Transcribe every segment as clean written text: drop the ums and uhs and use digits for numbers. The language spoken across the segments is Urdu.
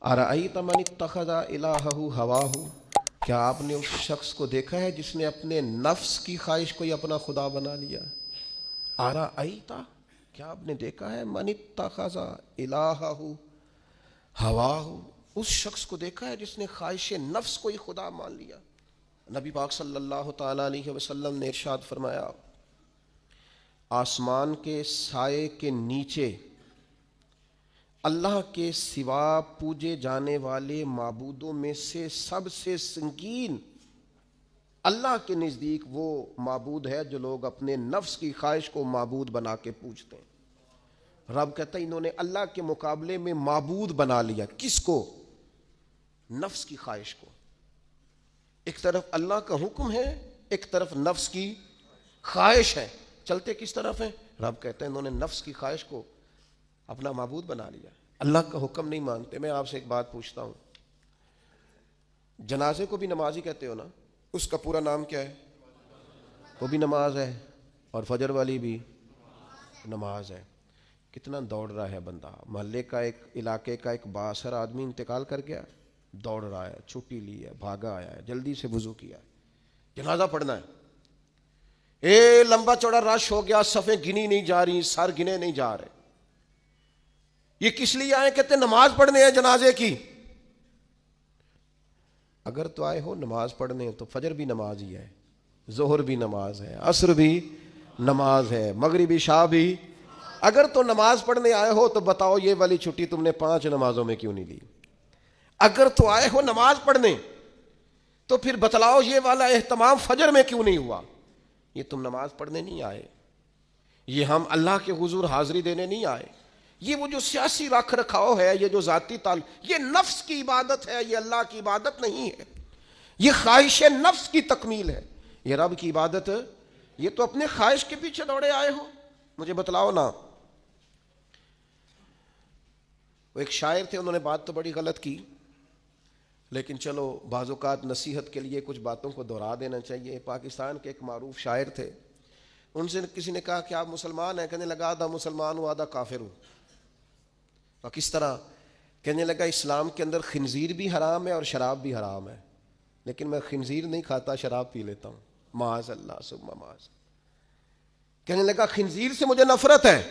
ارأیت من اتخذ الہہ ہواہ، کیا آپ نے اس شخص کو دیکھا ہے جس نے اپنے نفس کی خواہش کو ہی اپنا خدا بنا لیا؟ ارأیت، کیا آپ نے دیکھا ہے من اتخذ الہہ ہواہ، اس شخص کو دیکھا ہے جس نے خواہش نفس کو ہی خدا مان لیا؟ نبی پاک صلی اللہ تعالی علیہ وسلم نے ارشاد فرمایا، آسمان کے سائے کے نیچے اللہ کے سوا پوجے جانے والے معبودوں میں سے سب سے سنگین اللہ کے نزدیک وہ معبود ہے جو لوگ اپنے نفس کی خواہش کو معبود بنا کے پوجتے ہیں۔ رب کہتا ہے انہوں نے اللہ کے مقابلے میں معبود بنا لیا۔ کس کو؟ نفس کی خواہش کو۔ ایک طرف اللہ کا حکم ہے، ایک طرف نفس کی خواہش ہے، چلتے کس طرف ہیں؟ رب کہتا ہے انہوں نے نفس کی خواہش کو اپنا معبود بنا لیا، اللہ کا حکم نہیں مانتے۔ میں آپ سے ایک بات پوچھتا ہوں، جنازے کو بھی نماز ہی کہتے ہو نا؟ اس کا پورا نام کیا ہے؟ وہ بھی نماز ہے، اور فجر والی بھی نماز ہے۔ کتنا دوڑ رہا ہے بندہ، محلے کا ایک علاقے کا ایک بااثر آدمی انتقال کر گیا، دوڑ رہا ہے، چھٹی لی ہے، بھاگا آیا ہے، جلدی سے وضو کیا ہے، جنازہ پڑھنا ہے، لمبا چوڑا رش ہو گیا، صفیں گنی نہیں جا رہی، سر گنے نہیں جا رہے۔ یہ کس لیے آئے؟ کہتے ہیں نماز پڑھنے ہیں جنازے کی۔ اگر تو آئے ہو نماز پڑھنے تو فجر بھی نماز ہی ہے، ظہر بھی نماز ہے، عصر بھی نماز ہے، مغرب عشاء بھی۔ اگر تو نماز پڑھنے آئے ہو تو بتاؤ یہ والی چھٹی تم نے 5 نمازوں میں کیوں نہیں لی؟ اگر تو آئے ہو نماز پڑھنے تو پھر بتلاؤ یہ والا اہتمام فجر میں کیوں نہیں ہوا؟ یہ تم نماز پڑھنے نہیں آئے، یہ ہم اللہ کے حضور حاضری دینے نہیں آئے، یہ وہ جو سیاسی رکھ رکھاؤ ہے، یہ جو ذاتی یہ نفس کی عبادت ہے، یہ اللہ کی عبادت نہیں ہے، یہ خواہش نفس کی تکمیل ہے، یہ رب کی عبادت ہے۔ یہ تو اپنے خواہش کے پیچھے دوڑے آئے ہو، مجھے بتلاؤ نا۔ وہ ایک شاعر تھے، انہوں نے بات تو بڑی غلط کی، لیکن چلو بعض اوقات نصیحت کے لیے کچھ باتوں کو دہرا دینا چاہیے۔ پاکستان کے ایک معروف شاعر تھے، ان سے کسی نے کہا کہ آپ مسلمان ہیں؟ کہنے لگا آدھا مسلمان ہوں آدھا کافر ہوں۔ اور کس طرح؟ کہنے لگا اسلام کے اندر خنزیر بھی حرام ہے اور شراب بھی حرام ہے، لیکن میں خنزیر نہیں کھاتا، شراب پی لیتا ہوں، معاذ اللہ ثم معاذ۔ کہنے لگا خنزیر سے مجھے نفرت ہے،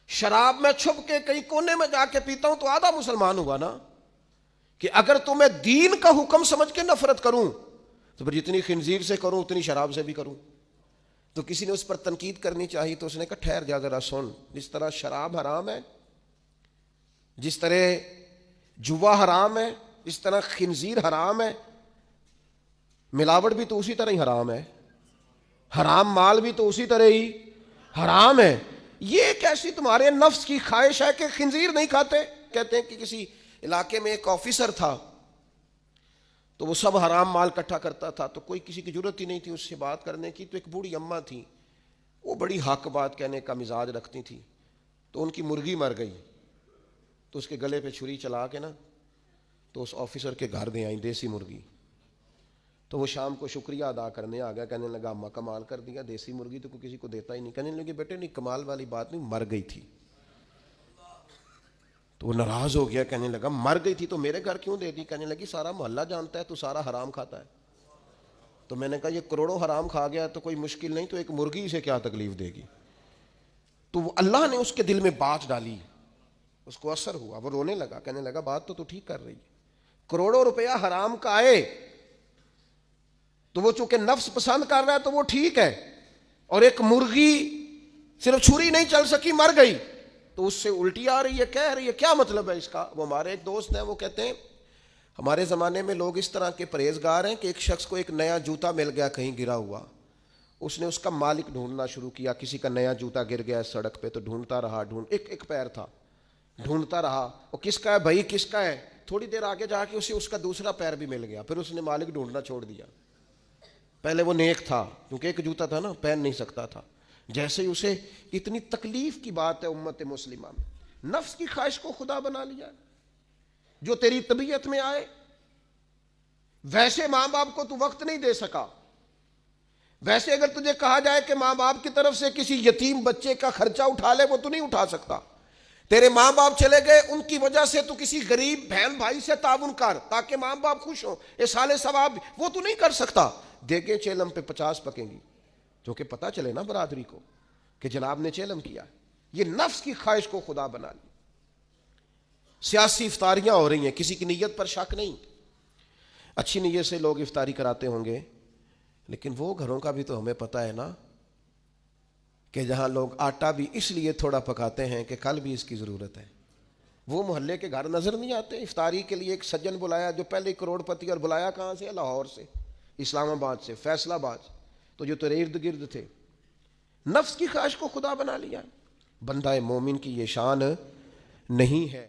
شراب میں چھپ کے کئی کونے میں جا کے پیتا ہوں، تو آدھا مسلمان ہوا نا۔ کہ اگر تو میں دین کا حکم سمجھ کے نفرت کروں تو پھر جتنی خنزیر سے کروں اتنی شراب سے بھی کروں۔ تو کسی نے اس پر تنقید کرنی چاہیے تو اس نے کہا ٹھہر جا ذرا سن، جس طرح شراب حرام ہے، جس طرح جوا حرام ہے، جس طرح خنزیر حرام ہے، ملاوٹ بھی تو اسی طرح ہی حرام ہے، حرام مال بھی تو اسی طرح ہی حرام ہے۔ یہ کیسی تمہارے نفس کی خواہش ہے کہ خنزیر نہیں کھاتے؟ کہتے ہیں کہ کسی علاقے میں ایک آفیسر تھا، تو وہ سب حرام مال اکٹھا کرتا تھا، تو کوئی کسی کی ضرورت ہی نہیں تھی اس سے بات کرنے کی۔ تو ایک بوڑھی اماں تھی، وہ بڑی حق بات کہنے کا مزاج رکھتی تھی، تو ان کی مرغی مر گئی، تو اس کے گلے پہ چھری چلا کے نا تو اس آفیسر کے گھر دے آئیں دیسی مرغی۔ تو وہ شام کو شکریہ ادا کرنے آ گیا، کہنے لگا اماں کمال کر دیا، دیسی مرغی تو کوئی کسی کو دیتا ہی نہیں۔ کہنے لگے بیٹے نہیں، کمال والی بات نہیں، مر گئی تھی۔ تو وہ ناراض ہو گیا، کہنے لگا مر گئی تھی تو میرے گھر کیوں دے دی؟ کہنے لگی سارا محلہ جانتا ہے تو سارا حرام کھاتا ہے۔ تو میں نے کہا یہ کروڑوں حرام کھا گیا تو کوئی مشکل نہیں، تو ایک مرغی سے کیا تکلیف دے گی؟ تو وہ اللہ نے اس کے دل میں بات ڈالی، اس کو اثر ہوا، وہ رونے لگا، کہنے لگا بات تو ٹھیک کر رہی ہے، کروڑوں روپیہ حرام کا آئے تو وہ چونکہ نفس پسند کر رہا ہے تو وہ ٹھیک ہے، اور ایک مرغی صرف چھری نہیں چل سکی، مر گئی، تو اس سے الٹی آ رہی ہے، کہہ رہی ہے کیا مطلب ہے اس کا؟ وہ ہمارے ایک دوست ہیں، وہ کہتے ہیں ہمارے زمانے میں لوگ اس طرح کے پرہیزگار ہیں کہ ایک شخص کو ایک نیا جوتا مل گیا کہیں گرا ہوا، اس نے اس کا مالک ڈھونڈنا شروع کیا، کسی کا نیا جوتا گر گیا سڑک پہ تو ڈھونڈتا رہا، ایک پیر تھا، ڈھونڈتا رہا، وہ کس کا ہے بھائی کس کا ہے؟ تھوڑی دیر آگے جا کے اسے اس کا دوسرا پیر بھی مل گیا، پھر اس نے مالک ڈھونڈنا چھوڑ دیا۔ پہلے وہ نیک تھا کیونکہ ایک جوتا تھا نا، پہن نہیں سکتا تھا، جیسے ہی اسے اتنی تکلیف کی بات ہے امت مسلمہ میں، نفس کی خواہش کو خدا بنا لیا، جو تیری طبیعت میں آئے۔ ویسے ماں باپ کو تو وقت نہیں دے سکا، ویسے اگر تجھے کہا جائے کہ ماں باپ کی طرف سے کسی یتیم بچے کا خرچہ اٹھا لے، وہ تو نہیں اٹھا سکتا، تیرے ماں باپ چلے گئے، ان کی وجہ سے تو کسی غریب بہن بھائی سے تعاون کر تاکہ ماں باپ خوش ہوں، اصالِ ثواب وہ تو نہیں کر سکتا، دیگیں چیلم پہ 50 پکیں گی، جو کہ پتہ چلے نا برادری کو کہ جناب نے چیلم کیا۔ یہ نفس کی خواہش کو خدا بنا لی۔ سیاسی افطاریاں ہو رہی ہیں، کسی کی نیت پر شک نہیں، اچھی نیت سے لوگ افطاری کراتے ہوں گے، لیکن وہ گھروں کا بھی تو ہمیں پتہ ہے نا کہ جہاں لوگ آٹا بھی اس لیے تھوڑا پکاتے ہیں کہ کل بھی اس کی ضرورت ہے۔ وہ محلے کے گھر نظر نہیں آتے؟ افطاری کے لیے ایک سجن بلایا جو پہلے کروڑ پتی، اور بلایا کہاں سے؟ لاہور سے، اسلام آباد سے، فیصل آباد، تو جو تیرے ارد گرد تھے۔ نفس کی خواہش کو خدا بنا لیا۔ بندہ مومن کی یہ شان نہیں ہے۔